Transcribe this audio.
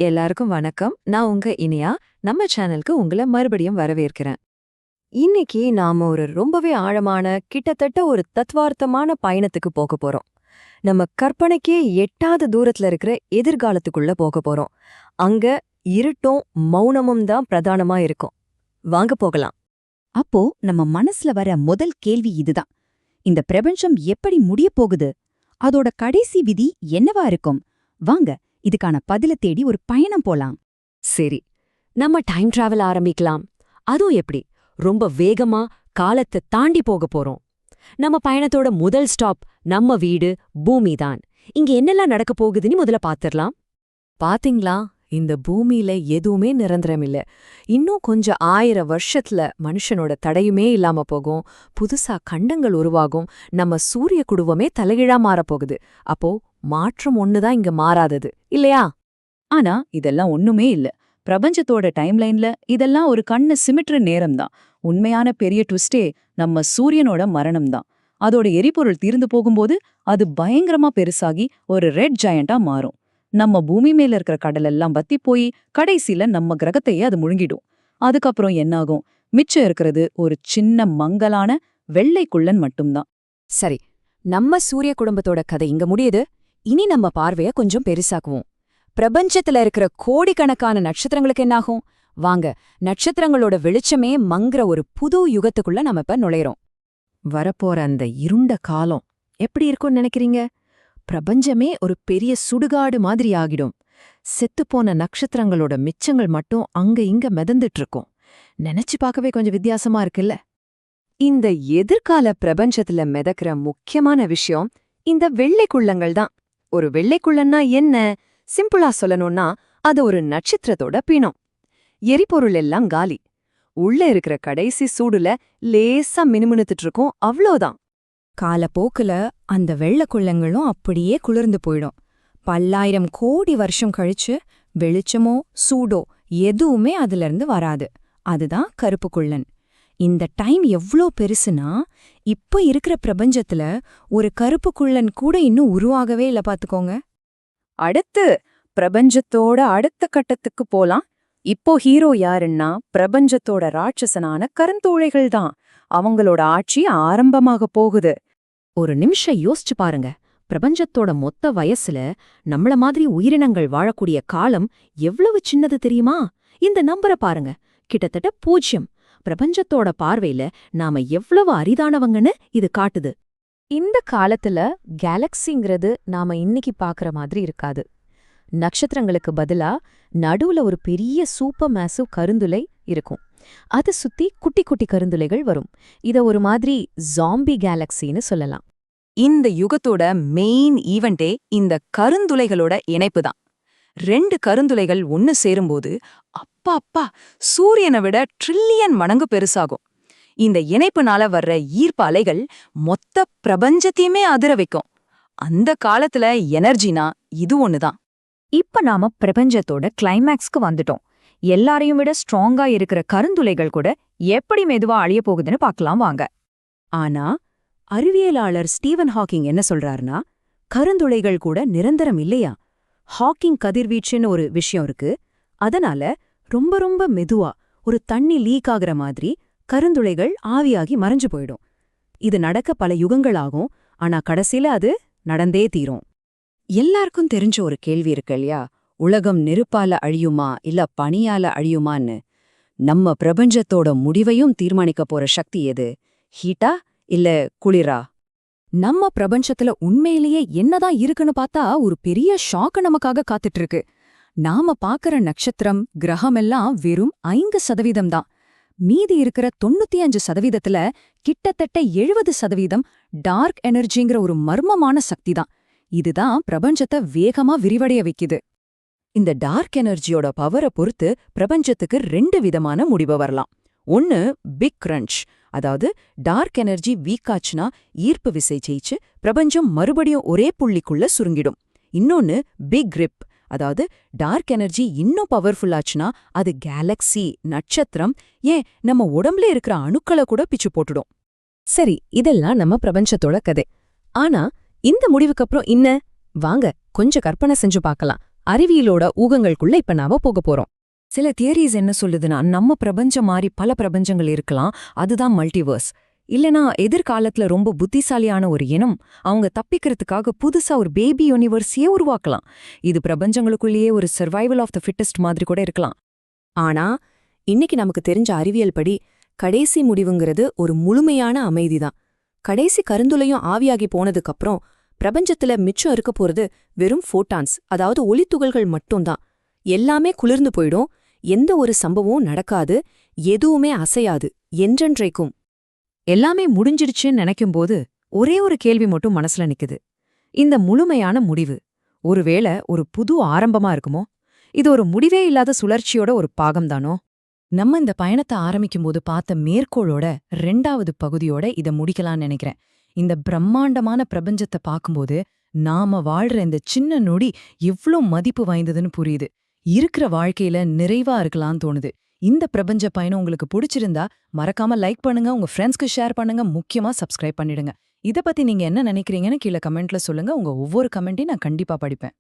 எல்லாருக்கும் வணக்கம். நான் உங்க இனியா. நம்ம சேனலுக்கு உங்கள மறுபடியும் வரவேற்கிறேன். இன்னைக்கு நாம ஒரு ரொம்பவே ஆழமான, கிட்டத்தட்ட ஒரு தத்வார்த்தமான பயணத்துக்கு போகப் போறோம். நம்ம கற்பனைக்கே எட்டாத தூரத்துல இருக்கிற எதிர்காலத்துக்குள்ள போகப் போறோம். அங்க இருட்டும் மௌனமும் தான் பிரதானமா இருக்கும். வாங்க போகலாம். அப்போ நம்ம மனசுல வர முதல் கேள்வி இதுதான். இந்த பிரபஞ்சம் எப்படி முடியப் போகுது? அதோட கடைசி விதி என்னவா இருக்கும்? வாங்க இதுக்கான பதில தேடி ஒரு பயணம் போலாம். சரி, நம்ம டைம் டிராவல் ஆரம்பிக்கலாம். அதுவும் எப்படி? ரொம்ப வேகமா காலத்தை தாண்டி போகப் போறோம். நம்ம பயணத்தோட முதல் ஸ்டாப் நம்ம வீடு பூமி தான். இங்க என்னெல்லாம் நடக்க போகுதுன்னு முதல்ல பாத்திரலாம். பாத்தீங்களா, இந்த பூமியில எதுவுமே நிரந்தரம் இல்ல. இன்னும் கொஞ்சம் 1000 வருஷத்துல மனுஷனோட தடையுமே இல்லாம போகும். புதுசா கண்டங்கள் உருவாகும். நம்ம சூரிய குடுவமே தலைகீழா மாறப்போகுது. அப்போ மாற்றம் ஒண்ணுதான் இங்க மாறாதது இல்லையா? ஆனா இதெல்லாம் ஒண்ணுமே இல்ல. பிரபஞ்சத்தோட டைம்லைன்ல இதெல்லாம் ஒரு கண்ணு சிமிட்ற நேரம்தான். உண்மையான பெரிய ட்விஸ்டே நம்ம சூரியனோட மரணம்தான். அதோட எரிபொருள் தீர்ந்து போகும்போது அது பயங்கரமா பெருசாகி ஒரு ரெட் ஜயண்டா மாறும். நம்ம பூமி மேல இருக்கிற கடலெல்லாம் வத்தி போய் கடைசியில நம்ம கிரகத்தையே அது முழுங்கிடும். அதுக்கப்புறம் என்னாகும்? மிச்சம் இருக்கிறது ஒரு சின்ன மங்கலான வெள்ளைக்குள்ளன் மட்டும்தான். சரி, நம்ம சூரிய குடும்பத்தோட கதை இங்க முடியுது. இனி நம்ம பார்வைய கொஞ்சம் பெருசாக்குவோம். பிரபஞ்சத்துல இருக்கிற கோடிக்கணக்கான நட்சத்திரங்களுக்கு என்னாகும்? வாங்க, நட்சத்திரங்களோட வெளிச்சமே மங்குற ஒரு புது யுகத்துக்குள்ள நம்ம இப்ப நுழையிறோம். வரப்போற அந்த இருண்ட காலம் எப்படி இருக்கும்னு நினைக்கிறீங்க? பிரபஞ்சமே ஒரு பெரிய சுடுகாடு மாதிரி ஆகிடும். செத்துப்போன நட்சத்திரங்களோட மிச்சங்கள் மட்டும் அங்க இங்க மிதந்துட்டு இருக்கும். நினைச்சு பார்க்கவே கொஞ்சம் வித்தியாசமா இருக்குல்ல? இந்த எதிர்கால பிரபஞ்சத்துல மிதக்கிற முக்கியமான விஷயம் இந்த வெள்ளைக்குள்ளங்கள் தான். ஒரு வெள்ளைக்குள்ளன்னா என்ன? சிம்பிளா சொல்லணும்னா அது ஒரு நட்சத்திரத்தோட பிணம். எரிபொருள் எல்லாம் காலி. உள்ள இருக்கிற கடைசி சூடுல லேசா மினுமினுத்துட்டு இருக்கும், அவ்ளோதான். காலப்போக்குல அந்த வெள்ளக்குள்ளங்களும் அப்படியே குளிர்ந்து போயிடும். பல்லாயிரம் கோடி வருஷம் கழிச்சு வெளிச்சமோ சூடோ எதுவுமே அதிலிருந்து வராது. அதுதான் கருப்பு குள்ளன். இந்த டைம் எவ்ளோ பெருசுனா, இப்ப இருக்கிற பிரபஞ்சத்துல ஒரு கருப்பு குள்ளன் கூட இன்னும் உருவாகவே இல்ல பாத்துக்கோங்க. அடுத்து பிரபஞ்சத்தோட அடுத்த கட்டத்துக்கு போலாம். இப்போ ஹீரோ யாருன்னா பிரபஞ்சத்தோட ராட்சசனான கருந்தோழைகள் தான். அவங்களோட ஆட்சி ஆரம்பமாக போகுது. ஒரு நிமிஷம் யோசிச்சு பாருங்க. பிரபஞ்சத்தோட மொத்த வயசுல நம்மள மாதிரி உயிரினங்கள் வாழக்கூடிய காலம் எவ்வளவு சின்னது தெரியுமா? இந்த நம்பரை பாருங்க, கிட்டத்தட்ட 0. பிரபஞ்சத்தோட பார்வையில நாம எவ்வளவு அரிதானவங்கன்னு இது காட்டுது. இந்த காலத்துல கேலக்சிங்கிறது நாம இன்னைக்கு பாக்குற மாதிரி இருக்காது. நட்சத்திரங்களுக்கு பதிலா நடுவுல ஒரு பெரிய சூப்பர் மேசிவ் கருந்துளை இருக்கும். அதை சுத்தி குட்டி குட்டி கருந்துளைகள் வரும். இத ஒரு மாதிரி ஜாம்பி கேலக்சின்னு சொல்லலாம். இந்த யுகத்தோட மெயின் ஈவெண்டே இந்த கருந்துளைகளோட இணைப்பு தான். 2 கருந்துளைகள் ஒன்னு சேரும்போது அப்பா அப்பா சூரியனை விட ட்ரில்லியன் மடங்கு பெருசாகும். இந்த இணைப்புனால வர்ற ஈர்ப்பு அலைகள் மொத்த பிரபஞ்சத்தையுமே அதிர வைக்கும். அந்த காலத்துல எனர்ஜினா இது ஒண்ணுதான். இப்ப நாம பிரபஞ்சத்தோட கிளைமேக்ஸ்க்கு வந்துட்டோம். எல்லாரையும் விட ஸ்ட்ராங்கா இருக்கிற கருந்துளைகள் கூட எப்படி மெதுவா அழிய போகுதுன்னு பார்க்கலாம் வாங்க. ஆனா அறிவியலாளர் ஸ்டீவன் ஹாக்கிங் என்ன சொல்றாருன்னா, கருந்துளைகள் கூட நிரந்தரம் இல்லையா. ஹாக்கிங் கதிர்வீச்சுன்னு ஒரு விஷயம் இருக்கு. அதனால ரொம்ப ரொம்ப மெதுவா ஒரு தண்ணி லீக் ஆகுற மாதிரி கருந்துளைகள் ஆவியாகி மறைஞ்சு போயிடும். இது நடக்க பல யுகங்கள் ஆகும். ஆனா கடைசியில அது நடந்தே தீரும். எல்லாருக்கும் தெரிஞ்ச ஒரு கேள்வி இருக்கு இல்லையா? உலகம் நெருப்பால அழியுமா இல்ல பனியால அழியுமான்னு. நம்ம பிரபஞ்சத்தோட முடிவையும் தீர்மானிக்க போற சக்தி எது? ஹீட்டா இல்ல குளிரா? நம்ம பிரபஞ்சத்துல உண்மையிலேயே என்னதான் இருக்குன்னு பார்த்தா ஒரு பெரிய ஷாக்கு நமக்காக காத்துட்டு இருக்கு. நாம பாக்குற நட்சத்திரம் கிரகம் எல்லாம் வெறும் 5% தான். மீதி இருக்கிற 95%த்துல கிட்டத்தட்ட 70% டார்க் எனர்ஜிங்கிற ஒரு மர்மமான சக்தி தான். இதுதான் பிரபஞ்சத்தை வேகமா விரிவடைய வைக்குது. இந்த டார்க் எனர்ஜியோட பவரை பொறுத்து பிரபஞ்சத்துக்கு 2 விதமான முடிவு வரலாம். ஒன்னு பிக் கிரன்ச், அதாவது டார்க் எனர்ஜி வீக்காச்சுனா ஈர்ப்பு விசை ஜெயிச்சு பிரபஞ்சம் மறுபடியும் ஒரே புள்ளிக்குள்ள சுருங்கிடும். இன்னொன்னு பிக் ரிப், அதாவது டார்க் எனர்ஜி இன்னும் பவர்ஃபுல்லாச்சுனா அது கேலக்சி, நட்சத்திரம், ஏன் நம்ம உடம்புல இருக்கிற அணுக்களை கூட பிச்சு போட்டுடும். சரி, இதெல்லாம் நம்ம பிரபஞ்சத்தோட கதை. ஆனா இந்த முடிவுக்கு அப்புறம் வாங்க கொஞ்சம் கற்பனை செஞ்சு பார்க்கலாம். அறிவியலோட ஊகங்களுக்குள்ள இப்ப நாம போகப் போறோம். சில தியரிஸ் என்ன சொல்லுதுன்னா நம்ம பிரபஞ்சம் மாதிரி பல பிரபஞ்சங்கள் இருக்கலாம், அதுதான் மல்டிவர்ஸ். இல்லனா எதிர்காலத்துல ரொம்ப புத்திசாலியான ஒரு இனம் அவங்க தப்பிக்கிறதுக்காக புதுசா ஒரு பேபி யூனிவர்ஸையே உருவாக்கலாம். இது பிரபஞ்சங்களுக்குள்ளேயே ஒரு சர்வைவல் ஆஃப் த ஃபிட்டஸ்ட் மாதிரி கூட இருக்கலாம். ஆனா இன்னைக்கு நமக்கு தெரிஞ்ச அறிவியல் படி கடைசி முடிவுங்கிறது ஒரு முழுமையான அமைதிதான். கடைசி கருந்துளையும் ஆவியாகி போனதுக்கப்புறம் பிரபஞ்சத்துல மிச்சம் இருக்க போறது வெறும் ஃபோட்டான்ஸ், அதாவது ஒளித்துகள்கள் மட்டும்தான். எல்லாமே குளிர்ந்து போயிடும், எந்த ஒரு சம்பவமும் நடக்காது, எதுவுமே அசையாது, என்றென்றைக்கும். எல்லாமே முடிஞ்சிடுச்சுன்னு நினைக்கும்போது ஒரே ஒரு கேள்வி மட்டும் மனசுல நிக்குது. இந்த முழுமையான முடிவு ஒருவேளை ஒரு புது ஆரம்பமா இருக்குமோ? இது ஒரு முடிவே இல்லாத சுழற்சியோட ஒரு பாகம்தானோ? நம்ம இந்த பயணத்தை ஆரம்பிக்கும்போது பார்த்த மேற்கோளோட 2வது பகுதியோட இதை முடிக்கலாம்னு நினைக்கிறேன். இந்த பிரம்மாண்டமான பிரபஞ்சத்தை பார்க்கும்போது நாம வாழ்ற இந்த சின்ன நொடி எவ்ளோ மதிப்பு வாய்ந்ததுன்னு புரியுது. இருக்கிற வாழ்க்கையில நிறைவா இருக்கலாம்னு தோணுது. இந்த பிரபஞ்ச பயணம் உங்களுக்கு பிடிச்சிருந்தா மறக்காம லைக் பண்ணுங்க, உங்க ஃப்ரெண்ட்ஸ்க்கு ஷேர் பண்ணுங்க, முக்கியமா சப்ஸ்கிரைப் பண்ணிடுங்க. இத பத்தி நீங்க என்ன நினைக்கிறீங்கன்னு கீழே கமெண்ட்ல சொல்லுங்க. உங்க ஒவ்வொரு கமெண்ட்டையும் நான் கண்டிப்பா படிப்பேன்.